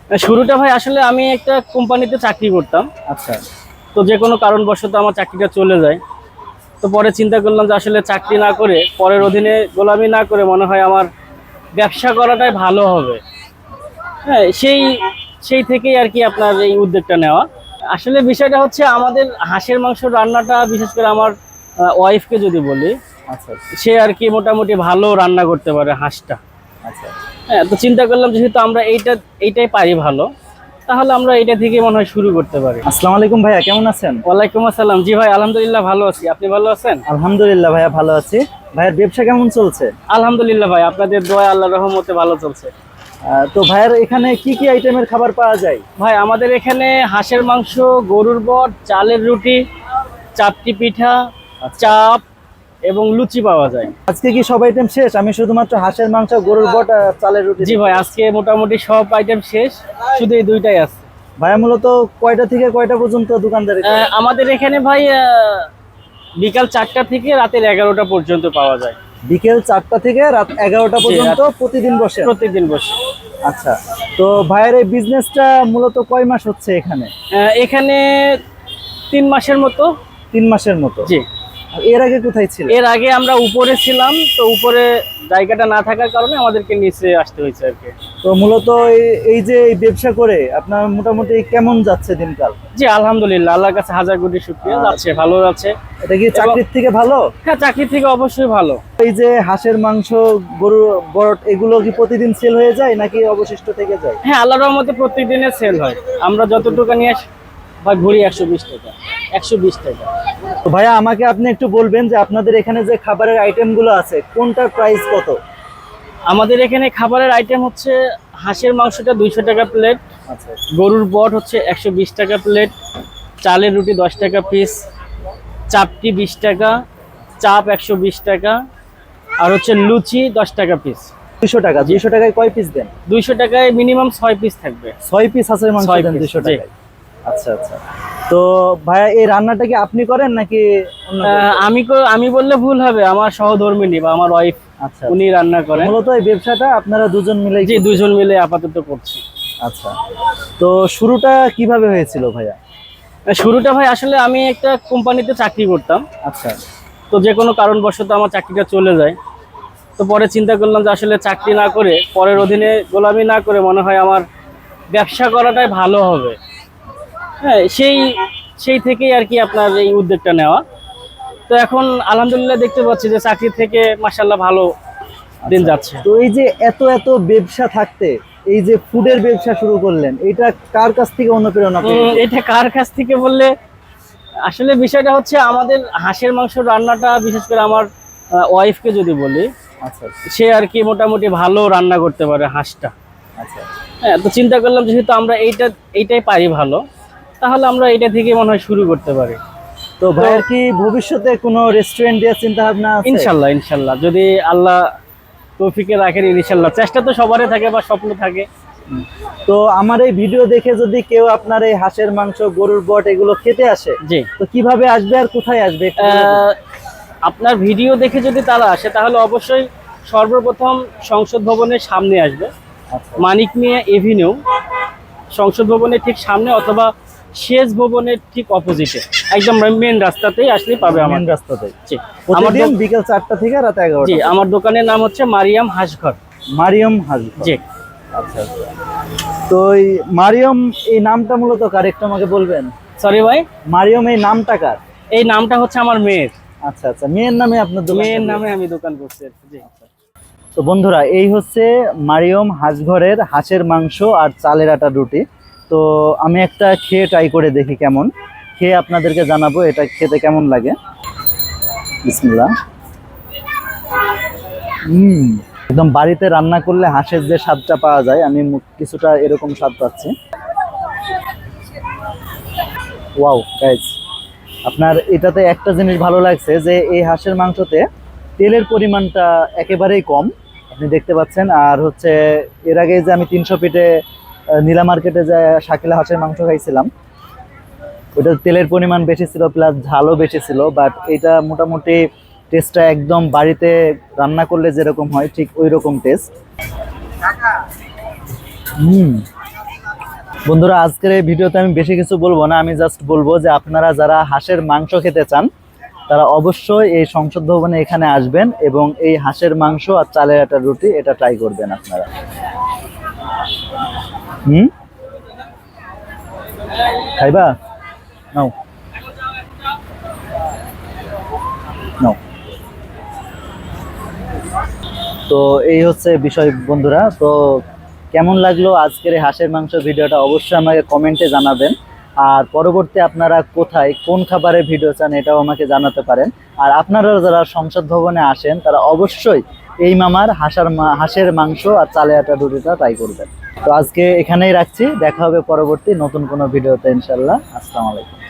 শুরুটা ভাই আসলে আমি একটা কোম্পানিতে চাকরি করতাম। আচ্ছা। তো যে কোনো কারণবশত আমার চাকরিটা চলে যায়। তো পরে চিন্তা করলাম যে আসলে চাকরি না করে, পরের অধীনে গোলামি না করে মনে হয় আমার ব্যবসা করাটাই ভালো হবে। হ্যাঁ, সেই সেই থেকেই আর কি আপনার এই উদ্যোগটা নেওয়া। আসলে বিষয়টা হচ্ছে আমাদের হাঁসের মাংস রান্নাটা, বিশেষ করে আমার ওয়াইফকে যদি বলি, আচ্ছা। সে আর কি মোটামুটি ভালো রান্না করতে পারে হাঁসটা। আচ্ছা। হ্যাঁ, তো চিন্তা করলাম যেহেতু আমরা এইটাই পারি ভালো, তাহলে আমরা এইটা থেকে মনে হয় শুরু করতে পারি। আসসালামু আলাইকুম ভাইয়া, কেমন আছেন? ওয়ালাইকুম আসসালাম। জি ভাই, আলহামদুলিল্লাহ ভালো আছি। আপনি ভালো আছেন? আলহামদুলিল্লাহ ভাইয়া, ভালো আছি। ভাইয়ার ব্যবসা কেমন চলছে? আলহামদুলিল্লাহ ভাই, আপনাদের দোয়া আল্লাহর রহমতে ভালো চলছে। তো ভাইয়ার এখানে কি কি আইটেমের খাবার পাওয়া যায়? ভাই আমাদের এখানে হাঁসের মাংস, গরুর বট, চালের রুটি, চাপটি পিঠা, চাপ এবং লুচি পাওয়া যায়। আজকে কি সব আইটেম শেষ? আমি শুধুমাত্র হাঁসের মাংস, গরুর বট আর চালের রুটি। জি ভাই, আজকে মোটামুটি সব আইটেম শেষ, শুধু এই দুইটাই আছে। ভাইয়া মূলত কয়টা থেকে কয়টা পর্যন্ত দোকানদারি করেন? আমাদের এখানে ভাই বিকাল 4টা থেকে রাতের 11টা পর্যন্ত পাওয়া যায়। বিকেল 4টা থেকে রাত 11টা পর্যন্ত প্রতিদিন বসে? প্রতিদিন বসে। আচ্ছা। তো ভাইয়ের এই বিজনেসটা মূলত কয় মাস হচ্ছে এখানে? এখানে 3 মাসের মতো। 3 মাসের মতো। জি। আর এর আগে কোথায় ছিল? এর আগে আমরা উপরে ছিলাম, তো উপরে জায়গাটা না থাকার কারণে আমাদেরকে নিচে আসতে হয়েছে আর কি। তো মূলত এই যে এই ব্যবসা করে আপনার মোটামুটি কেমন যাচ্ছে দিনকাল? জি আলহামদুলিল্লাহ, আল্লাহর কাছে হাজার কোটি শুকরিয়া। যাচ্ছে, ভালো যাচ্ছে। এটা কি চাকরির থেকে ভালো? হ্যাঁ, চাকরি থেকে অবশ্যই ভালো। এই যে হাঁসের মাংস, গরু বট, এগুলো কি প্রতিদিন সেল হয়ে যায় নাকি অবশিষ্ট থেকে যায়? হ্যাঁ, আল্লাহর রহমতে প্রত্যেকদিনের সেল হয়। আমরা যতটুকু নিয়ে আসি ভাই, ঘুরি 120 টাকা, 120 টাকা। তো ভাইয়া আমাকে আপনি একটু বলবেন যে আপনাদের এখানে যে খাবারের আইটেম গুলো আছে কোনটার প্রাইস কত? আমাদের এখানে খাবারের আইটেম হচ্ছে হাঁসের মাংসটা 200 টাকা প্লেট, আচ্ছা। গরুর বট হচ্ছে 120 টাকা প্লেট, চালের রুটি 10 টাকা পিস, চাপটি 20 টাকা, চাপ 120 টাকা, আর হচ্ছে লুচি 10 টাকা পিস। 200 টাকা। 200 টাকায় কয় পিস দেন? 200 টাকায় মিনিমাম 6 পিস থাকবে। 6 পিস হাঁসের মাংস 6 দেন পিস, 200 জি। টাকায়? আচ্ছা আচ্ছা। তো ভাইয়া এই রান্নাটা কি আপনি করেন নাকি অন্য কেউ করে? আমি বললে ভুল হবে, আমার সহধর্মিণী বা আমার ওয়াইফ, আচ্ছা। উনি রান্না করেন। মূলত এই ব্যবসাটা আপনারা দুজন মিলে? জি, দুজন মিলে আপাতত করছি। আচ্ছা। তো শুরুটা কিভাবে হয়েছিল ভাইয়া? শুরুটা ভাই আসলে আমি একটা কোম্পানিতে চাকরি করতাম। আচ্ছা। তো যে কোনো কারণবশত আমার চাকরিটা চলে যায়। তো পরে চিন্তা করলাম যে আসলে চাকরি না করে, পরের অধীনে গোলামি না করে মনে হয় আমার ব্যবসা করাটাই ভালো হবে। হ্যাঁ, সেই থেকেই আর কি আপনার এই উদ্যোগটা নেওয়া। তো এখন আলহামদুলিল্লাহ দেখতে পাচ্ছি যে চাকরি থেকে মাশাআল্লাহ ভালো দিন যাচ্ছে। তো এই যে এত এত ব্যবসা থাকতে এই যে ফুডের ব্যবসা শুরু করলেন, এটা কার কাছ থেকে অনুপ্রেরণা পেলেন? এটা কার কাছ থেকে বললে, আসলে বিষয়টা হচ্ছে আমাদের হাঁসের মাংস রান্নাটা, বিশেষ করে আমার ওয়াইফকে যদি বলি, আচ্ছা। সে আর কি মোটামুটি ভালো রান্না করতে পারে হাঁসটা। আচ্ছা। হ্যাঁ, তো চিন্তা করলাম যেহেতু আমরা এইটাই পারি ভালো, তাহলে আমরা এইটা থেকে মনে হয় শুরু করতে পারি। তো ভাইয়ের কি ভবিষ্যতে কোনো রেস্টুরেন্ট দেওয়ার চিন্তা ভাবনা আছে? ইনশাল্লাহ, ইনশাল্লাহ, যদি আল্লাহ তৌফিকে রাখেন, ইনশাল্লাহ। চেষ্টা তো সবারই থাকে বা স্বপ্ন থাকে। তো আমার এই ভিডিও দেখে যদি কেউ আপনার এই হাঁসের মাংস, গরুর বট এগুলো খেতে আসে, জি, তো কিভাবে আসবে আর কোথায় আসবে একটু বলে দিন। আপনার ভিডিও দেখে যদি তারা আসে, তাহলে অবশ্যই সর্বপ্রথম সংসদ ভবনের সামনে আসবে। আচ্ছা। মানিক মিয়া এভিনিউ, সংসদ ভবনের ঠিক সামনে, অথবা শেষ ভবনের ঠিক অপোজিটে, একদম মেন রাস্তাতেই আসলেই পাবে আমার মেন রাস্তাতে। জি। প্রতিদিন বিকেল 4টা থেকে রাত 11টা? জি, আমার দোকানের নাম হচ্ছে মারিয়াম হাঁসঘর। মারিয়াম হাঁসঘর। জি। আচ্ছা আচ্ছা। তো এই মারিয়াম এই নামটা মূলত কার, একটু আমাকে বলবেন? সরি ভাই, মারিয়াম এই নামটা কার? এই নামটা হচ্ছে আমার মেয়ের। আচ্ছা আচ্ছা, মেয়ের নামে আপনার দোকান? মেয়ের নামে আমি দোকান করছি। জি। তো বন্ধুরা, এই হচ্ছে মারিয়ম হাঁসঘরের হাঁসের মাংস আর চালের আটা রুটি। তো আমি একটা খেয়ে ট্রাই করে দেখি কেমন, খেয়ে আপনাদেরকে জানাবো এটা খেতে কেমন লাগে। বিসমিল্লাহ। একদম বাড়িতে রান্না করলে হাঁসের যে স্বাদটা পাওয়া যায়, আমি কিছুটা এরকম স্বাদ পাচ্ছি। ওয়াও গাইস, আপনার এটাতে একটা জিনিস ভালো লাগছে যে এই হাঁসের মাংসতে তেলের পরিমাণটা একেবারেই কম, আপনি দেখতে পাচ্ছেন। আর হচ্ছে এর আগে যে আমি 300 ফিটে নীলা মার্কেটে যে শাকিলা হাঁসের মাংস খাইছিলাম, ওটা তেলের পরিমাণ বেশি ছিল, প্লাস ঝালও বেশি ছিল। বাট এটা মোটামুটি টেস্টটা একদম বাড়িতে রান্না করলে যেরকম হয় ঠিক ওই রকম টেস্ট। বন্ধুরা, আজকের এই ভিডিওতে আমি বেশি কিছু বলবো না, আমি জাস্ট বলবো যে আপনারা যারা হাঁসের মাংস খেতে চান তারা অবশ্যই এই সংসদ ভবনে এখানে আসবেন এবং এই হাঁসের মাংস আর চালের আটার রুটি এটা ট্রাই করবেন আপনারা। খাইবা? নাও নাও। তো এই হচ্ছে বিষয় বন্ধুরা। তো কেমন লাগলো আজকের এই হাঁসের মাংস ভিডিওটা অবশ্যই আমাকে কমেন্টে জানাবেন। আর পরবর্তী আপনারা কোথায় কোন খাবারের ভিডিও চান এটাও আমাকে জানাতে পারেন। আর আপনারা যারা সংসদ ভবনে আসেন তারা অবশ্যই এই মামার হাঁসের মাংস আর চালে আটা রুটিটা ট্রাই করবেন। তো আজকে এখানেই রাখছি, দেখা হবে পরবর্তী নতুন কোনো ভিডিওতে ইনশাল্লাহ। আসসালামু আলাইকুম।